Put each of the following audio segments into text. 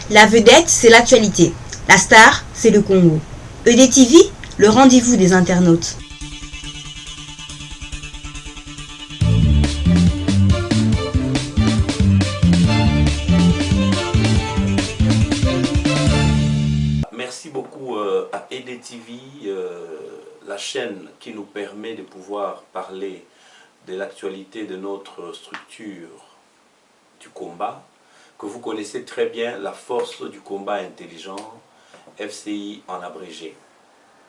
La vedette, c'est l'actualité. La star, c'est le Congo. EDTV, le rendez-vous des internautes. Merci beaucoup à EDTV, la chaîne qui nous permet de pouvoir parler de l'actualité de notre structure du combat, que vous connaissez très bien, la force du combat intelligent, FCI en abrégé.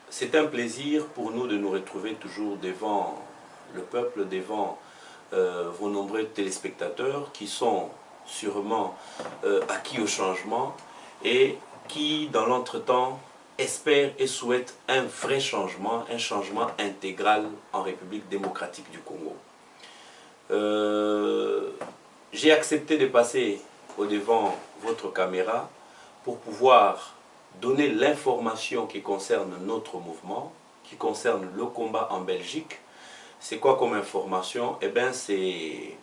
C'est un plaisir pour nous de nous retrouver toujours devant le peuple, devant vos nombreux téléspectateurs qui sont sûrement acquis au changement et qui, dans l'entretemps, espèrent et souhaitent un vrai changement, un changement intégral en République démocratique du Congo. J'ai accepté de passer au devant votre caméra pour pouvoir donner l'information qui concerne notre mouvement, qui concerne le combat en Belgique. C'est quoi comme information? Eh bien, c'est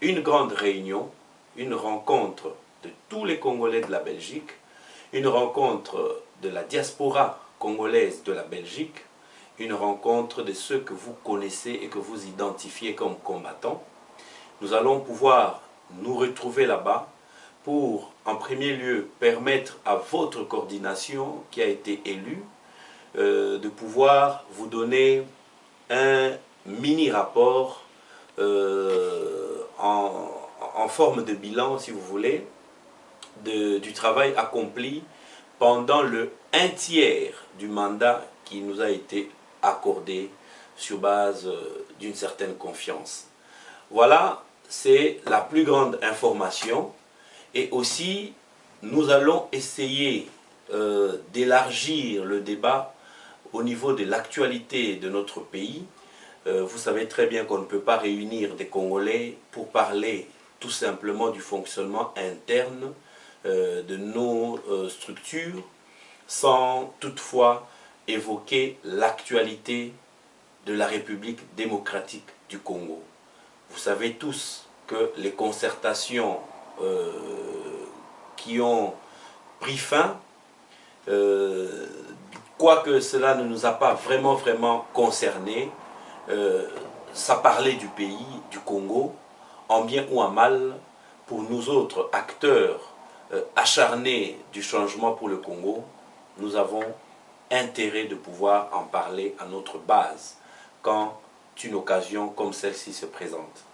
une grande réunion, une rencontre de tous les Congolais de la Belgique, une rencontre de la diaspora congolaise de la Belgique, une rencontre de ceux que vous connaissez et que vous identifiez comme combattants. Nous allons pouvoir nous retrouver là-bas pour, en premier lieu, permettre à votre coordination qui a été élue de pouvoir vous donner un mini-rapport en forme de bilan, si vous voulez, du travail accompli pendant le 1/3 du mandat qui nous a été accordé sur base d'une certaine confiance. Voilà, c'est la plus grande information. Et aussi, nous allons essayer d'élargir le débat au niveau de l'actualité de notre pays. Vous savez très bien qu'on ne peut pas réunir des Congolais pour parler tout simplement du fonctionnement interne de nos structures sans toutefois évoquer l'actualité de la République démocratique du Congo. Vous savez tous que les concertations qui ont pris fin, quoique cela ne nous a pas vraiment concernés, ça parlait du pays, du Congo, en bien ou en mal, pour nous autres acteurs acharnés du changement pour le Congo, nous avons intérêt de pouvoir en parler à notre base quand une occasion comme celle-ci se présente.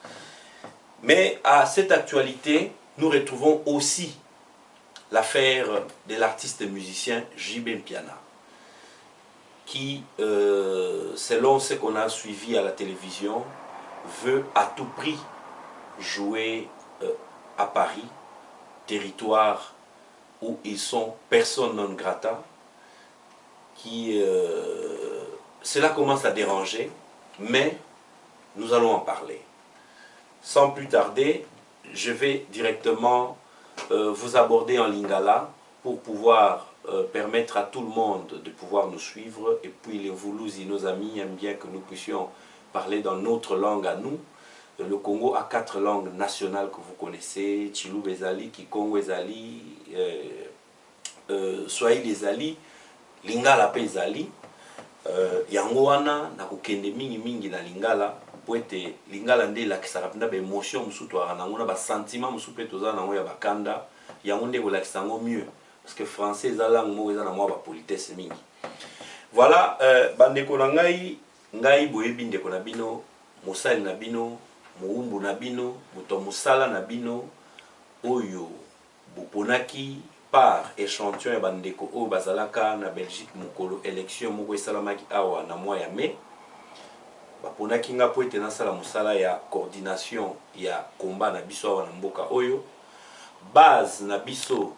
Mais à cette actualité, nous retrouvons aussi l'affaire de l'artiste musicien JB Mpiana, qui, selon ce qu'on a suivi à la télévision, veut à tout prix jouer à Paris, territoire où ils sont personne non grata, cela commence à déranger, mais nous allons en parler. Sans plus tarder, je vais directement vous aborder en lingala pour pouvoir permettre à tout le monde de pouvoir nous suivre. Et puis les Voulouzi, nos amis, aiment bien que nous puissions parler dans notre langue à nous. Le Congo a 4 langues nationales que vous connaissez: Tshilou ezali, Kikongo ezali, Swahili ezali, Lingala pe ezali. Yango wana na kokende mingi na Lingala po ete Lingala nde elakisaka mpenza baémotion mosusu toyaka nango na basentiment mosusu mpe toza nango ya bakanda, yango nde kolakisa yango mieux parce que français eza langue moko eza na mwa bapolitesse mingi. Voilà, bandeko na ngai boyebi ndeko na bino, mosali na bino, moumbu na bino, moto mosala na bino oyo boponaki par échantillon ya bandeko oyo bazalaka na Belgique mokolo élection moko esalamaki awa na mois ya mai. Baponaki nga po ete nasala mosala ya coordination ya combat na biso awa na mboka oyo. Base na biso,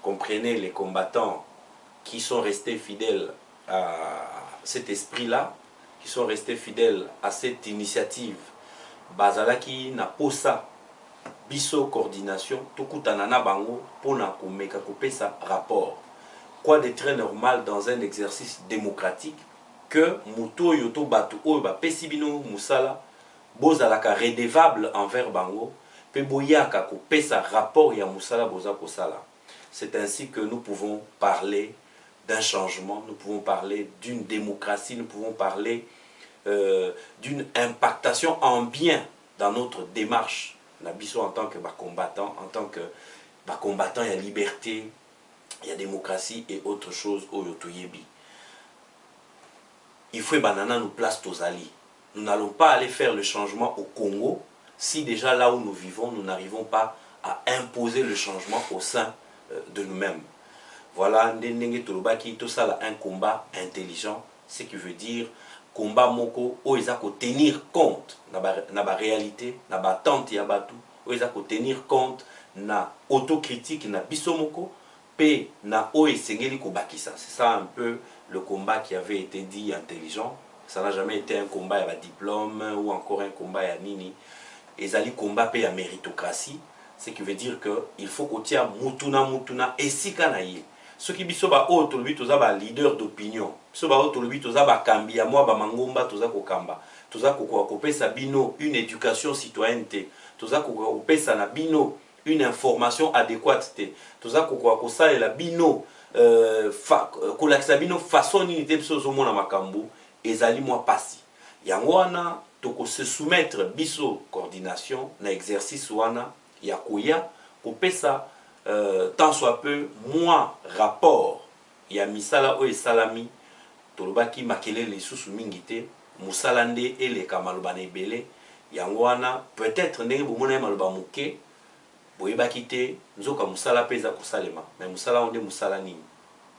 comprenez les combattants qui sont restés fidèles à cet esprit-là, qui sont restés fidèles à cette initiative. Bazalaki na posa biso coordination tokutana na bango pona komeka kopesa rapport. Quoi de très normal dans un exercice démocratique que muto yoto batu oyo bapesi bino musala bozalaka redevable envers bango pe boyaka kopesa rapport ya musala boza kosala. C'est ainsi que nous pouvons parler d'un changement, nous pouvons parler d'une démocratie, nous pouvons parler d'une impactation en bien dans notre démarche. Nabiso en tant que combattant, en tant que combattant, il y a liberté, il y a démocratie et autre chose au Yotoyebi. Il faut que Banana nous place tous alliés. Nous n'allons pas aller faire le changement au Congo si déjà là où nous vivons, nous n'arrivons pas à imposer le changement au sein de nous-mêmes. Voilà, tout ça un combat intelligent, ce qui veut dire combat moko où ils ont tenir compte na ba réalité, na ba attente ya batu, où ils ont tenir compte na autocritique na bisomoko pe na o esengeli ko bakisa. C'est ça un peu le combat qui avait été dit intelligent. Ça n'a jamais été un combat à diplôme ou encore un combat à nini. Ils allaient combat pe à méritocratie, ce qui veut dire que il faut qu'on tient mutuna et si kanaye. Ce qui biso ba auto lui toza ba leader d'opinion. Biso ba auto lui toza ba kambi ya moi ba mangomba toza ko kamba. Toza ko pesa bino une éducation citoyenneté. Toza ko pesa na bino une information adéquate. Toza ko salela bino ko lakisa bino façon ni te biso zo mona makambo ezali moi pasi. Yango wana toko se soumettre biso coordination na exercice wana ya koya ko pesa tant soit peu, moi, rapport, il y a misala o salami, tolobaki makele les sous mingite, musalande et les kamalobane belé, yangwana, peut-être nenge bomona maloba muke, boyebaki te, nzoka musala peza kosalema, mais musala onde musala nini.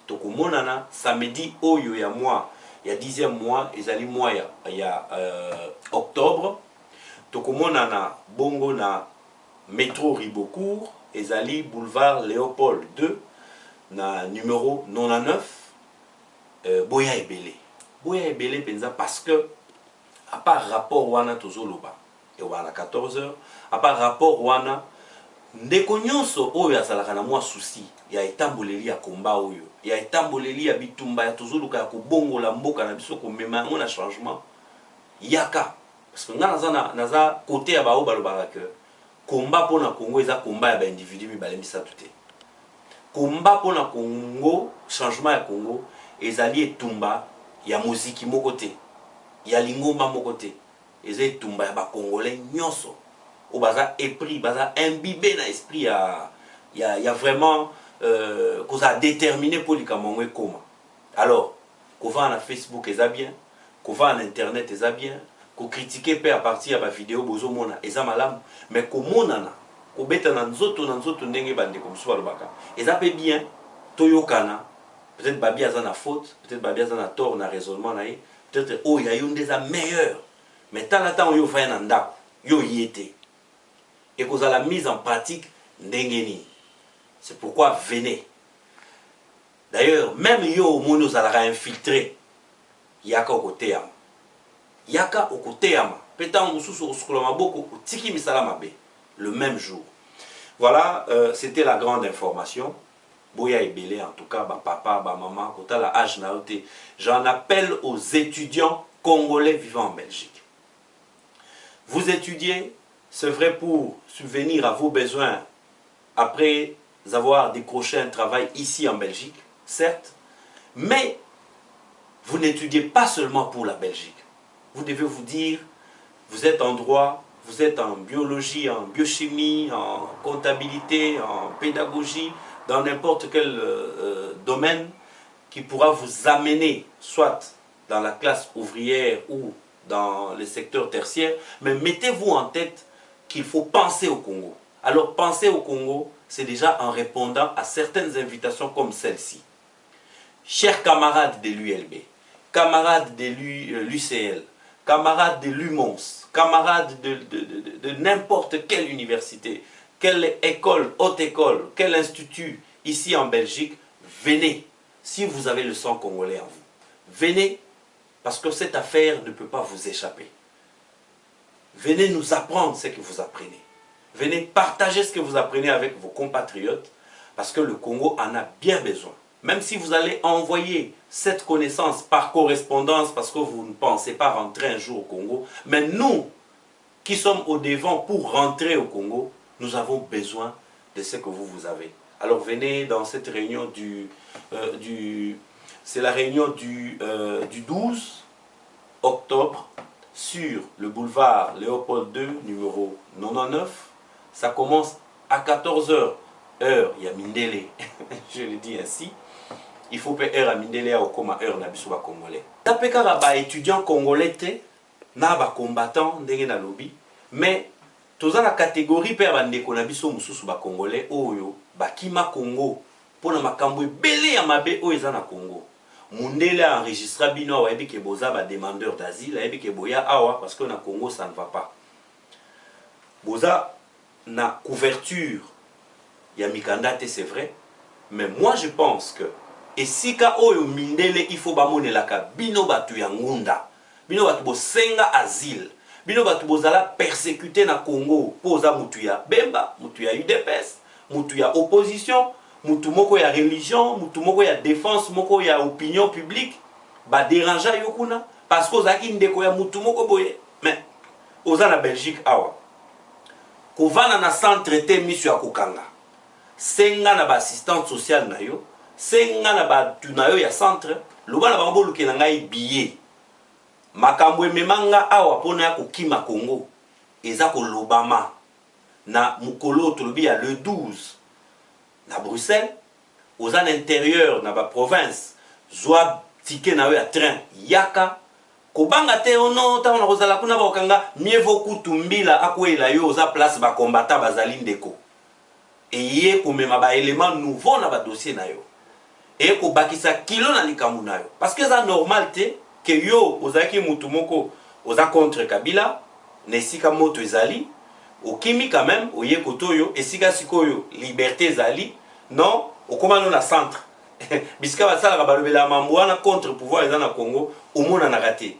Tokomonana, samedi oyo ya mois, il y a 10e mois, ezali mois ya octobre, tokomonana bongo na métro Ribocourt, ezali boulevard Léopold 2 na numéro 99 boya ebele penza parce que à part rapport wana tozoloba et wana 14h à part rapport wana ndeko nyonso oyo azalaka na mwa souci ya etamboleli ya komba oyo ya etamboleli ya bitumba ya tozoluka ya kobongola mboka na biso komema yango na changement yaka parce que nga naza côté ya bao balobaka que combat pour na Congo eza combat ya ba individu mibale misatu te. Combat pour na Congo, changement ya Congo ezali etumba ya muziki moko te. Ya lingomba moko te. Eza etumba ya ba congolais nyonso. O baza épris, baza imbibé na esprit ya vraiment qu'on a déterminé pour likamongo ekoma. Alors, qu'on va na Facebook eza bien, qu'on va na internet eza bien. Ko critiquer pe à partir ya vidéo bozo mona eza malamu mais ko monana ko beta na nzoto ndenge bande comme so balobaka eza pe bien toyokana peut-être babi aza na faute peut-être babi aza na tort na raisonnement na ye peut-être oh ya yo ndeza meilleur mais tala temps yo va na ndako yo yete et cause la mise en pratique ndenge ni c'est pourquoi venez d'ailleurs même yo mono zalaka infiltré yaka côté ya yaka okoteyama petan mususu osukula maboko otiki misala mabe le même jour. Voilà, c'était la grande information. Boya ebele en tout cas ba papa ba maman kota la âge na oté. J'en appelle aux étudiants congolais vivant en Belgique. Vous étudiez, c'est vrai pour subvenir à vos besoins après avoir décroché un travail ici en Belgique, certes, mais vous n'étudiez pas seulement pour la Belgique. Vous devez vous dire, vous êtes en droit, vous êtes en biologie, en biochimie, en comptabilité, en pédagogie, dans n'importe quel domaine qui pourra vous amener, soit dans la classe ouvrière ou dans le secteur tertiaire, mais mettez-vous en tête qu'il faut penser au Congo. Alors penser au Congo, c'est déjà en répondant à certaines invitations comme celle-ci. Chers camarades de l'ULB, camarades de l'UCL, camarades de l'UMONS, camarades de n'importe quelle université, quelle école, haute école, quel institut ici en Belgique, venez, si vous avez le sang congolais en vous. Venez, parce que cette affaire ne peut pas vous échapper. Venez nous apprendre ce que vous apprenez. Venez partager ce que vous apprenez avec vos compatriotes, parce que le Congo en a bien besoin. Même si vous allez envoyer cette connaissance par correspondance parce que vous ne pensez pas rentrer un jour au Congo, mais nous qui sommes au devant pour rentrer au Congo, nous avons besoin de ce que vous avez. Alors venez dans cette réunion c'est la réunion du 12 octobre sur le boulevard Léopold II, numéro 99. Ça commence à 14 h, heure, il y a Mindele, je le dis ainsi. Il faut faire heure à Mindele à Okoma, heure na biso ba congolais. Tapeka ba étudiant congolais te na ba combattant ndenge na lobby, mais toza na catégorie pe ba ndeko na biso mususu ba congolais oyo ba kima Congo pona makambo ebele ya mabe oyo eza na Congo. Mundele a enregistré bino wa yebi ke boza ba demandeur d'asile, yebi ke boya awa parce que na Congo ça ne va pas. Boza na couverture ya mikandate c'est vrai, mais moi je pense que esika oyo mindele il faut bamonelaka bino batu ya ngunda, bino batu bosenga asile, bino batu bozala persécuté na Congo, poza mutu ya Bemba, mutu ya UDPS, mutu ya opposition, mutu moko ya religion, mutu moko ya défense, moko ya opinion publique, ba déranja yokuna parce que ozaki ndeko ya mutu moko boye. Mais oza na Belgique awa kovana na centre te misu ya kokanga, senga na ba assistante sociale na yo, senga na ba tunayo ya centre, loba na bango luke na ngai billet makambo ememanga awa pona ya kokima Congo eza kolobama na mukolo tolobi ya le 12 na Bruxelles, aux an intérieur na ba province zwa ticket na yo ya train yaka kobanga te ono ta na kozala kuna ba okanga mieux vaut kutumbila akwela yo oza place ba combattant bazali ndeko eye komema ba élément nouveau na ba dossier na yo et ko bakisa kilo na likambu na yo parce que ça normal te que yo ozaki mutu moko oza contre Kabila nesika moto ezali okimi quand même oye kotoyo esika sikoyo liberté ezali non okomano na centre bisika basala balobela mamboana contre pouvoir eza na Congo omona na raté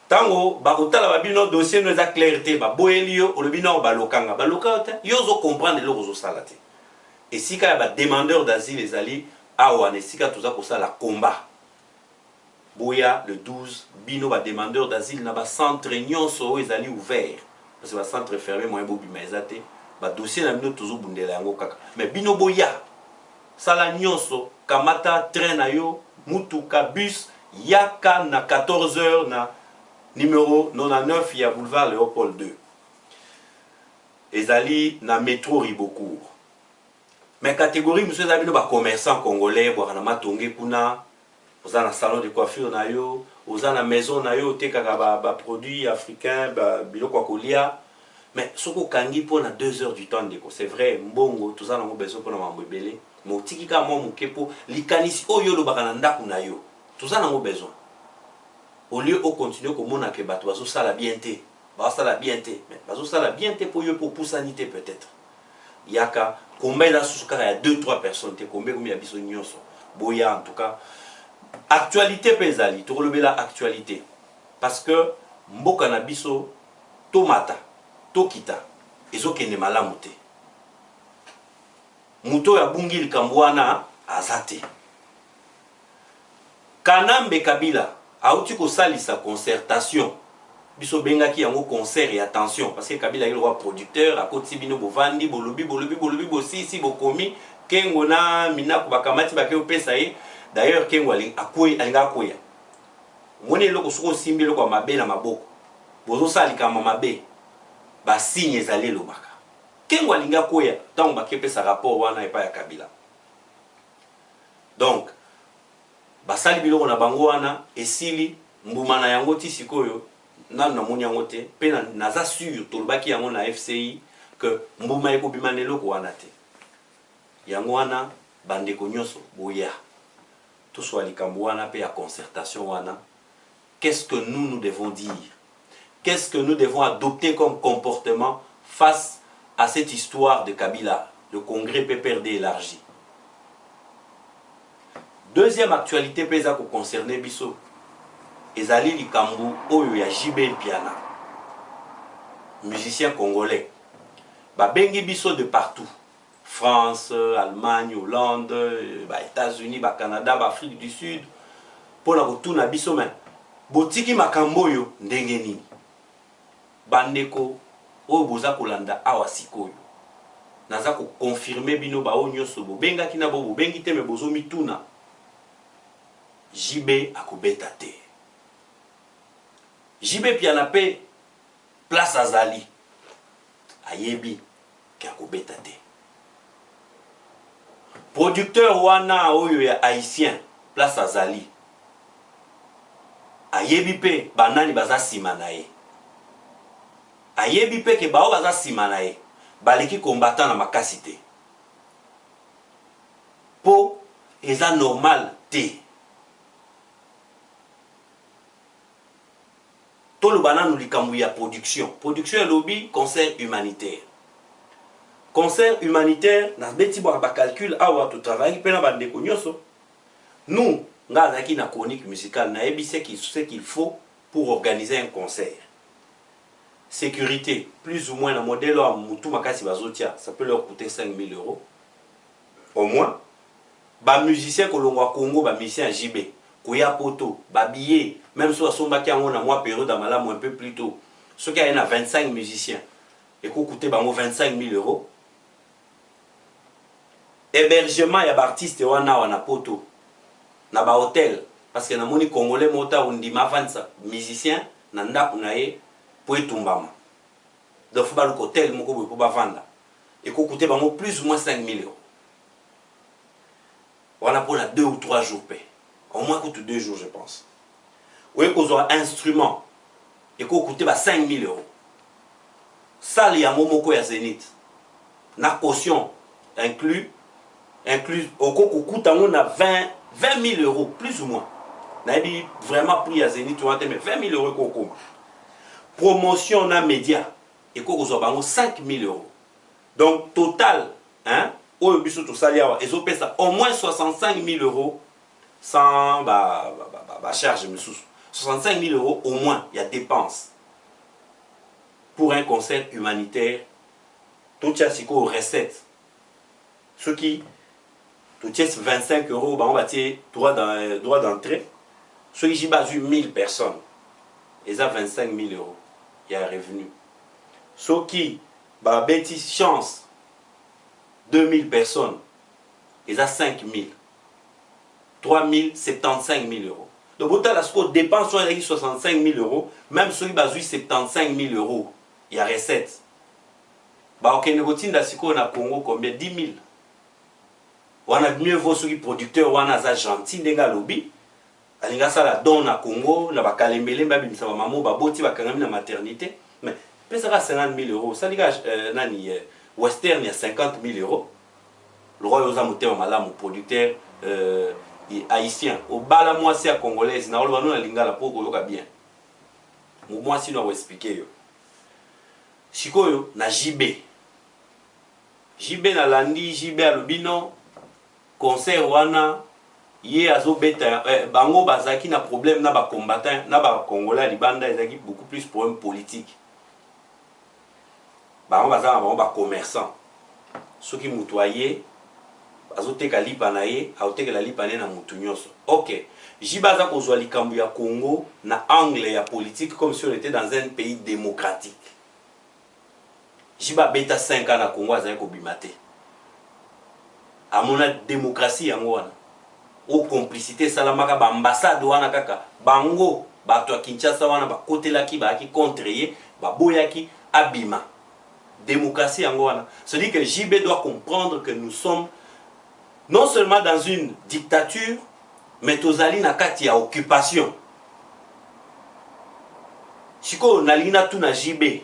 tango bakotala babino dossier no eza clarté ba boyeli yo olobino balokanga balokata yo zo comprendre le zo sala te esika ya ba demandeur d'asile ezali awa nesika toza kosala combat boya le 12 bino ba demandeur d'asile na ba centre nyonso ezali ouvert parce que ba centre fermé moyen bobima ezate ba dossier na bino tozo bundela yango kaka mais bino boya sala nyonso kamata train na yo mutuka bus yaka na 14 h na numéro 99 ya boulevard Léopold II ezali na métro Ribocourt. Mais catégorie monsieur zabino ba commerçant congolais boka matonge kuna oza na salon de coiffure na yo oza na maison na yo tekaka ba produits africains ba biloko kolia. Mais soko kangi pona 2 h du temps ndeko c'est vrai mbongo toza na besoin pona mambo ebele mais otikika mo mukepo likanisi oyo lo baka na ndaku na yo toza na besoin au lieu au continuer komona ke bato bazo sala bien te ba sala bien te mais bazo sala bien te pour yo pour sanité peut-être yaka combien là sous il y a 2-3 personnes te combien ya biso nyonso boya en tout cas actualité pezali to kolobela actualité parce que mboka na biso tomata tokita ezokende malamu te muto ya bungi likambwana azate Kanambe Kabila auti ko salisa concertation biso bengaki yango concert et attention parce que Kabila est le roi producteur à côté bino bovandi bolobi bosisi bokomi kengo na minako bakamati bake opesa ye d'ailleurs kengo alinga akoya moni loko soko simbi loko mabe na maboko bozo salika mabe ba signe ezali lobaka kengo alinga koya tango bakepesa rapport wana epa ya Kabila donc basali biloko na bango wana esili mbuma na yango ti sikoyo nanu na moni yango te pe naza sûr tolobaki yango na FCI que mbuma ekobima na eloko wana te yango wana bandeko nyonso boya toswa likambo wana pe ya concertation wana. Qu'est-ce que nous devons dire? Qu'est-ce que nous devons adopter comme comportement face à cette histoire de Kabila, le congrès PPRD élargi? Deuxième actualité pesa ko concerner biso ezali likambu oyo ya JB Piana, musicien congolais ba bengi biso de partout, France, Allemagne, Hollande, États-Unis, Canada, Afrique du Sud pona kotuna biso men botiki makambo yo ndenge nini bandeko oyo boza kolanda awa sikoyo naza ko confirmer bino ba onyo sobo benga kina bobo bengi te me bozo mituna JB akobeta te. JB piana pe place azali ayebi ki akobeta te. Producteur wana oyo ya haïtien place azali ayebi pe banani baza sima na ye. Ayebi pe ke bao baza sima na ye baleki combattant na makasi te. Po eza normal te. Tolo bananu likambu ya production. Production lobby concert humanitaire. Concert humanitaire na beti bo ba calcul awa to travail pe na bandeko nyoso. Nous nga zaki na chronique musicale na ebi ce qu'il faut pour organiser un concert. Sécurité, plus ou moins le modèle à Moutou Makasi Bazotia, ça peut leur coûter 5 000 €. Au moins, les musiciens Kolongwa Congo, les musiciens JB, Koya Poto, les billets, même si on a un mois période à Malam un peu plus tôt, ceux qui ont 25 musiciens, et qui coûtent 25 000 €. Hébergement, il y a des artistes qui ont un poto, na ba hôtel, parce que na moni Congolais, mota undima 20 musiciens, nanda unaye, pour etumbama. Donc il faut le hôtel moko pour ba vendre. Et ko coûter bango plus ou moins 5 000 €. Voilà pour 2 ou 3 jours paix. Au moins coûte 2 jours je pense. Oui qu'on a instrument et ko coûter 5 000 €. Ça il y a momoko ya Zénith. Na caution inclus au coûte on a 20 000 € plus ou moins. Na dit vraiment prix à Zénith on a mais 20 000 € ko promotion na média et qu'on a 5 000 €. Donc total hein au biso to salia et au moins 65 000 € sans charge me sous 65 000 € au moins il y a dépenses pour un concert humanitaire. Tout ça c'est quoi recette ceux qui tout ça 25 €, bah on va dire droit d'entrée ceux qui j'ai basu 1000 personnes ils ont 25 000 €. Il y a un revenu. Ceux qui, bah, bêtise chance, 2000 personnes, ils ont 5000. 3075 000 €. Donc, autant la score dépense soit 65 000 €, même ceux qui basent 75 000 €, il y a recette. Bah, ok, nous avons na Congo combien 10 000. On a mieux vaut ceux qui producteurs, on a gentil, des gars lobby. Alinga ça la donne à Congo, na bakalembele mbabi misaba mamo baboti bakangami na maternité, mais pesa ka 50 000 €. Ça liga nani western il y a 50 000 €. Le roi oza motema malamu producteur haïtien. Au bala moi c'est à congolaise na olwa no na lingala poko yoka bien. Moi si no expliquer yo. Sikoyo na JB. JB na landi JB alobino concert wana Yé azo beta bango bazaki na problème na ba combattant na ba congolais libanda ezaki beaucoup plus problème politique. Bango bazaka bango ba commerçant. Ceux qui mutoyer azo teka lipa na ye, aoteka la lipa na mutu nyonso. OK. Jibaza kozwa likambu ya Congo na angle ya politique comme si on était dans un pays démocratique. Jiba beta 5 ans na Congo azaki kobimate. A mona démocratie yango wana. Au complicité salamaka ba ambassade wana kaka bango bato ya Kinshasa wana ba kotelaki ba ki contrer ba boyaki abima démocratie yango wana. C'est-à-dire que JB doit comprendre que nous sommes non seulement dans une dictature mais tozali na kati ya occupation. Siko nalina tu na JB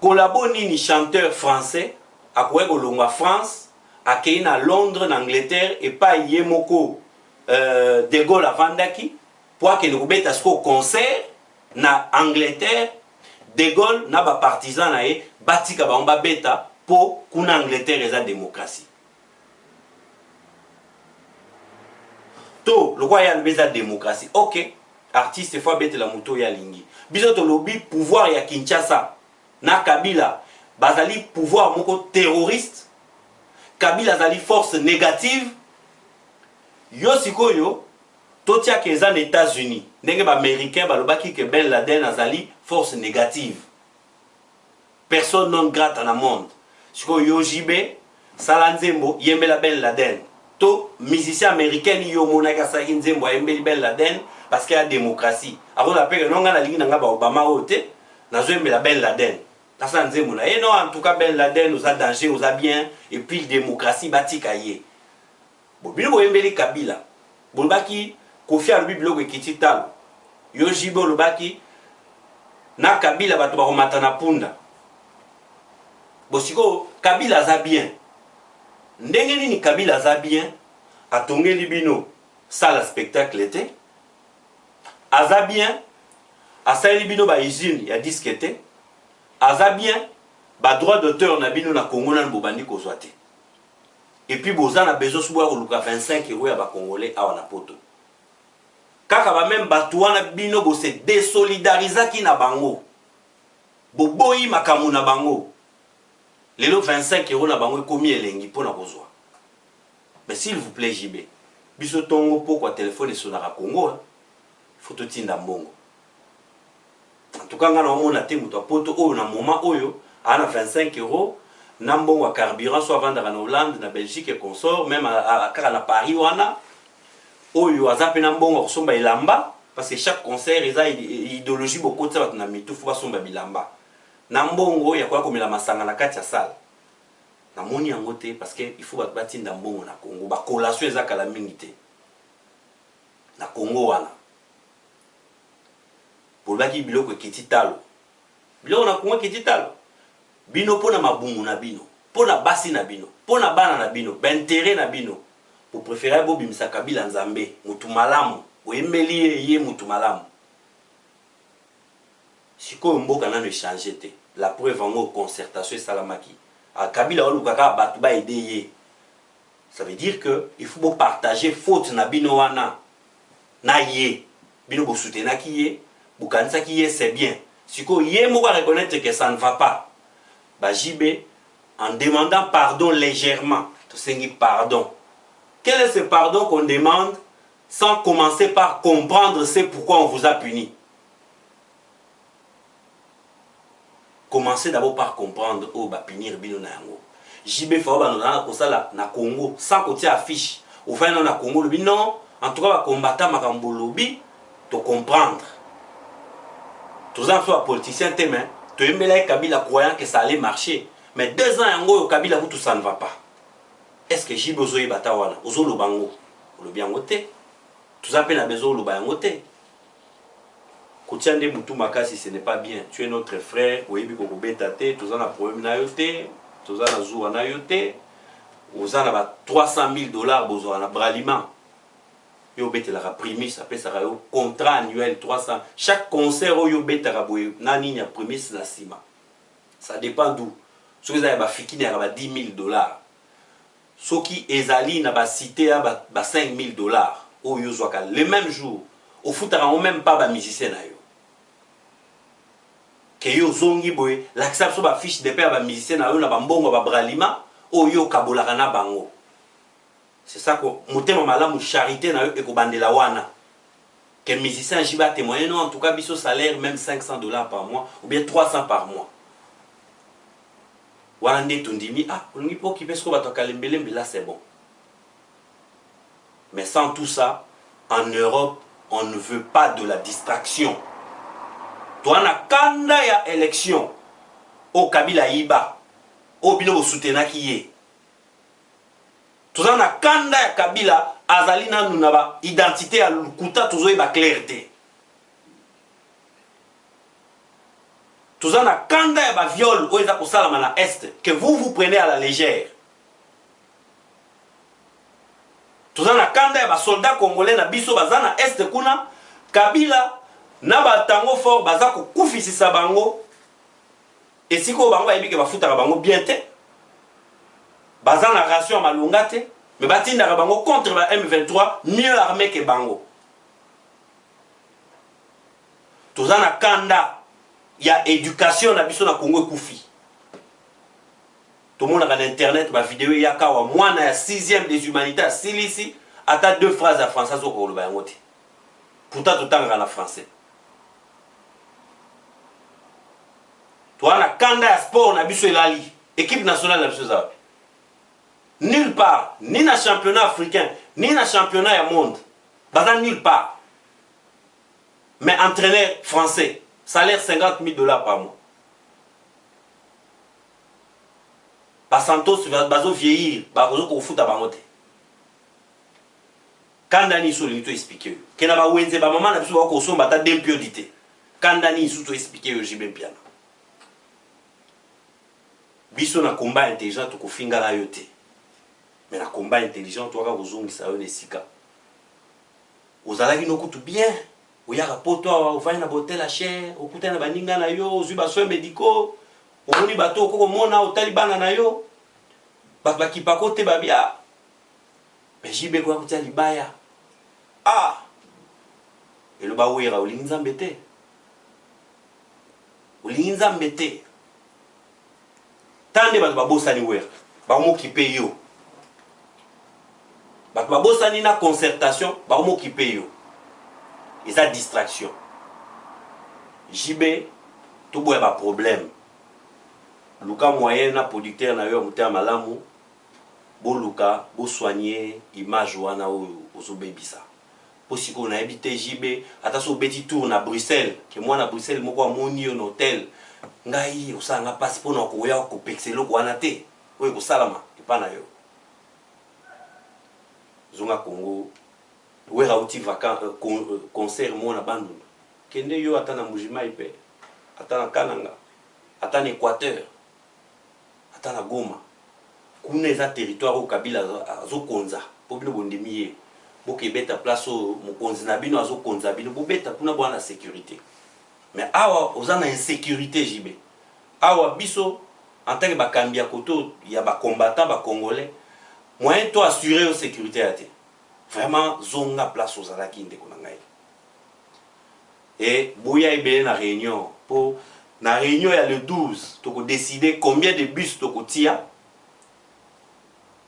collabo nini chanteur français akoye kolongwa France akei na Londres na Angleterre et pas yemoko De Gaulle avandaki pour que le beta au concert na Angleterre. De Gaulle na ba partisan na e batika ba omba beta pour kuna Angleterre eza démocratie. To le royal beza démocratie. OK, artiste fois beta la moto ya lingi. Biso to lobby pouvoir ya Kinshasa na Kabila bazali pouvoir moko terroriste. Kabila zali force négative. Yo sikoyo totia keza les États-Unis ndenge ba américain balobaki que Ben Laden azali force négative, personne non grata na monde. siko yo JB sala nzembo yembela Ben Laden to musicien américain yo monaka sa nzembo yembeli Ben Laden parce qu'il y a démocratie avant la paix non ngana lingi nga ba Obama ote nazo yembela Ben Laden ça nzembo na non en tout cas Ben Laden nous a danger nous a bien et puis démocratie batika ye bo bino bo yembeli Kabila bolbaki Kofi alobi biloko ekiti talo yo JB olobaki na Kabila bato bakomata na punda bosiko Kabila aza bien ndenge nini Kabila aza bien atongeli bino sala spectacle te aza bien asaleli bino ba usine ya disque te aza bien ba droit d'auteur na bino na Congo na bobandi kozwa te et puis boza na besoin souvent koluka 25 € ya ba congolais awa na poto kaka ba même bato wana bino bo se désolidarisaki na bango boboyi makamu na bango lelo 25 € na bango ekomi elengi pona kozwa mais s'il vous plaît JB biso tongo poko téléphone esonaka Congo faut totinda mbongo en tout cas ngana omona te muto poto oyo na moment oyo ana 25 € na mbongo carburant soit vendre en Hollande na Belgique et consort même à na Paris wana oyo azape na mbongo kosomba ilamba parce que chaque concert eza idéologie beaucoup de na mitufu basomba bilamba na mbongo ya kwa komela masanga na kati ya salle na moni yango te parce que il faut batinda mbongo na Congo ba collation eza kala mingi te na Congo wana pour baki biloko ekiti talo biloko na Congo ekiti talo bino pona mabumu na bino pona basi na bino pona bana na bino b'intérêt na bino pour préférer bo bimisa Kabila nzambe mutu malamu oyembeli ye mutu malamu siko mboka nano changer te la preuve en concertation salamaki a Kabila olukaka batu ba aider ye ça veut dire que il faut partager faute na bino wana na ye bino bo soutenir ki ye bu kanisa ki ye c'est bien siko ye moko reconnaître que ça ne va pas ba JB en demandant pardon légèrement to sengi pardon. Quel est ce pardon qu'on demande sans commencer par comprendre c'est pourquoi on vous a puni? Commencez d'abord par comprendre où va punir bino na yango. JB Faoba na kosala na Congo sans côté affiche. Au fin na Congo le non, en tout cas va combattre makambo lobi to comprendre. Tous en soit politicien témoin, to embela Kabila croyant que ça allait marcher, mais 2 ans yango Kabila tout ça ne va pas. Est-ce que JB ozoyi batawana ozo lo bango lo biango te? Tous en peine a besoin lo bango te. Koutiande mutu makasi ce n'est pas bien. Tu es notre frère, oyebi ko beta te, tous en a problème na yote, tous en a zuwa na yote. Oza na ba $300,000 bozo na braliment. Yo bete la primis après ça yo contrat annuel 300. Chaque concert yo bete la boye nani nya primis la sima. Ça dépend d'où. Si vous avez ba fikini ya ba $10,000. Soki ezali na ba cité ya ba $5,000 o yo zwaka le même jour. Au futara on même pas ba musicien na yo. Que yo zongi boye l'accès so ba fiche de paie ba musicien na yo na ba mbongo ba bralima o yo kabolaka na bango. C'est ça que motema malamu charité na yo e ko bandela wana. Que musicien jiba témoigner non en tout cas biso salaire même $500 par mois ou bien 300 par mois. Wana nde tondimi ah on ngi po ki pesko ba to kalembele mbila c'est bon. Mais sans tout ça en Europe on ne veut pas de la distraction. Toi na kanda ya élection au Kabila Iba au bino soutenaki ye. Toi na kanda ya Kabila azali na nunaba identité ya lukuta tozo ba clarté. Toi na kanda ya ba viol o eza ko salama na est que vous prenez à la légère. Toi na kanda ya ba soldats congolais na biso bazana est kuna Kabila na batango fort baza ko kufisisa bango et siko bango bayebi ke bafutaka bango bien te baza na ration malunga te mais batindaka bango contre ba M23 mieux armé que bango toza na kanda ya éducation na biso na Congo ekufi tout le monde a internet ba vidéo ya kawa mwana ya 6e des humanités silisi ata 2 phrases à français au koloba yango te pourtant tout tanga na français. Toi na kanda ya sport na biso elali Équipe nationale la chose à nulle part, ni dans le championnat africain, ni dans le championnat du monde. Bazan nulle part. Mais entraîneur français, salaire $50,000 par mois. Santos bazo vieillir, bazo ko futa bangote. Kandani so linto expliquer. Kena ba wenze ba mama na biso ba ko somba ta dempiodité. Kandani so to expliquer yo jibe piana. Biso na combat intelligent to ko finga la yote. Mais na combat intelligent to ka kozongisa yo nesika. Ozalaki no kutu bien. Oya rapoto o va na botel la chair, okuta na baninga na yo, ozu ba soins médicaux. Omoni bato okoko mona otali bana na yo. Baki pakote babia. Mais jibe kwa kutia libaya. Ah. Et le bawera olinza mbete. Olinza mbete. Tande bato babosani wera. Ba mo kipe yo. Bato babosani na concertation, ba mo kipe yo. Et ça distraction. Jibe tout boye ba problème. Luka moyen na producteur na yo muté malamu. Bo luka bo soigner image wana ozo bebisa. Po siko na habité jibe ata so beti tour na Bruxelles ke moi na Bruxelles moko amoni yo hotel ngai osanga passeport na ko ya ko pexelo ko wana te oyo ko salama ipana yo zonga Congo wera uti vacances concert mo na bandu kende yo ata na Mujima ipe ata na Kananga ata na Équateur ata na Goma kuna eza territoire au Kabila azokonza po bino bondemiye boke beta place au mokonzi na bino azokonza bino bobeta puna bwana sécurité. Mais awa ozana insécurité jibe. Awa biso en tant que bakambi ya koto ya ba combattant ba congolais moyen to assurer la sécurité ate. Vraiment zonga place ozala ki ndeko na ngai. Et boya ibele na réunion pour na réunion ya le 12 to ko décider combien de bus to ko tia.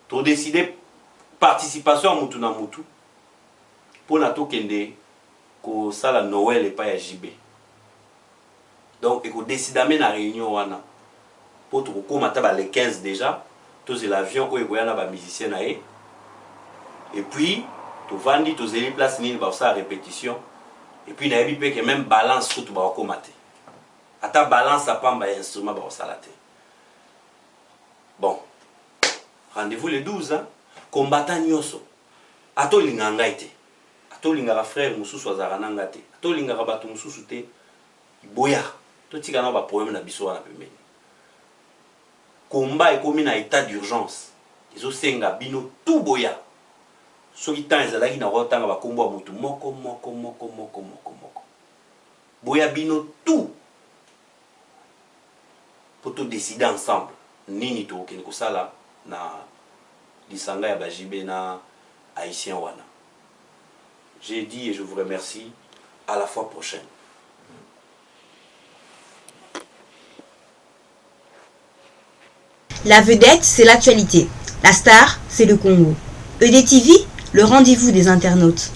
To décider participation à mutu na mutu pour na to kende ko sala Noël et pas ya JB. Donc et ko décider amener na réunion wana pour to ko mata ba les 15 déjà tous l'avion ko ekoya na ba musicien na et puis to vandi to zeli place nini ba sa répétition et puis na yebi pe que même balance tout ba ko maté ata balance a pamba instrument ba sala te. Bon rendez-vous le 12 hein combattant nyoso ato linga ngaite ato linga frère mususu azara nangate ato linga bato mususu te boya to tika na ba problème na biso wana pembeni combat ekomi na état d'urgence ezo senga bino tout boya soki temps ezalaki na rotanga ba kombo mutu moko boya bino tout pour tout décider ensemble nini to okende kosala na lisanga ya bajibe na haïtien wana. J'ai dit et je vous remercie. À la fois prochaine. La vedette, c'est l'actualité. La star, c'est le Congo. EDTV, le rendez-vous des internautes.